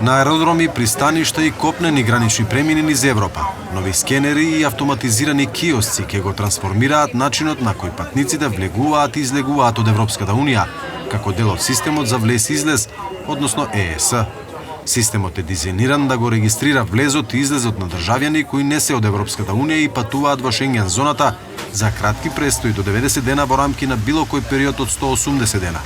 На аеродроми, пристаништа и копнени гранични премини низ Европа, нови скенери и автоматизирани киосци ќе го трансформираат начинот на кој патниците влегуваат и излегуваат од Европската Унија, како дел од системот за влез-излез, односно ЕЕС. Системот е дизајниран да го регистрира влезот и излезот на државјани кои не се од Европската Унија и патуваат во Шенген зоната за кратки престои до 90 дена во рамки на било кој период од 180 дена.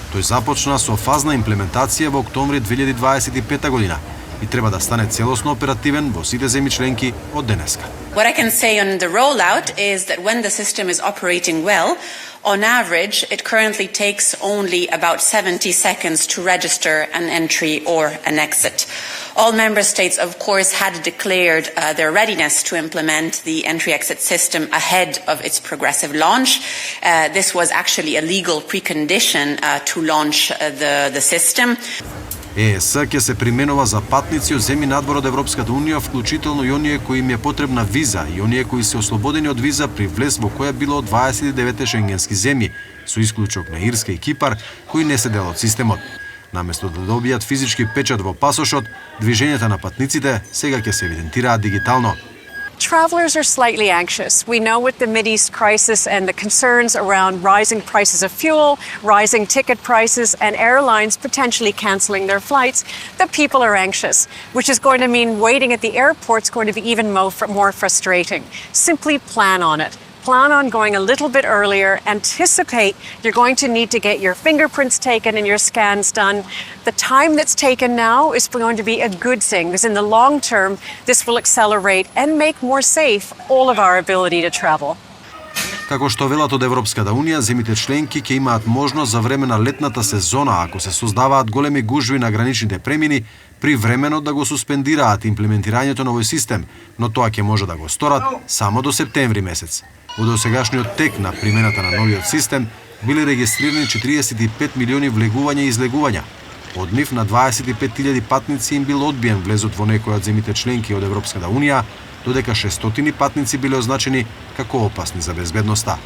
Тој започна со фазна имплементација во октомври 2025 година и треба да стане целосно оперативен во сите земји членки од денеска. What I can say on the rollout is that when the system is operating well, on average, it currently takes only about 70 seconds to register an entry or an exit. All member states, of course, had declared their readiness to implement the entry-exit system ahead of its progressive launch. This was actually a legal precondition to launch the system. ЕЕС ќе се применува за патници од земји надвор од Европската Унија, вклучително и оние кои им е потребна виза и оние кои се ослободени од виза при влез во која било од 29 шенгенски земји, со исклучок на Ирска и Кипар, кои не се дел од системот. Наместо да добијат физички печат во пасошот, движењата на патниците сега ќе се евидентираат дигитално. Travelers are slightly anxious. We know with the Mideast crisis and the concerns around rising prices of fuel, rising ticket prices, and airlines potentially cancelling their flights, that people are anxious, which is going to mean waiting at the airport is going to be even more frustrating. Simply plan on it. Plan on going a little bit earlier. Anticipate you're going to need to get your fingerprints taken and your scans done. The time that's taken now is going to be a good thing, because in the long term, this will accelerate and make more safe all of our ability to travel. Како што велат од Европската Унија, земјите членки ќе имаат можност за време на летната сезона, ако се создаваат големи гужви на граничните премини, привремено да го суспендираат имплементирањето на овој систем, но тоа ќе може да го сторат само до септември месец. Во досегашниот тек на примената на новиот систем биле регистрирани 45 милиони влегувања и излегувања. Од нив на 25.000 патници им бил одбиен влезот во некој од земјите членки од Европската Унија, додека 600 патници биле означени како опасни за безбедноста.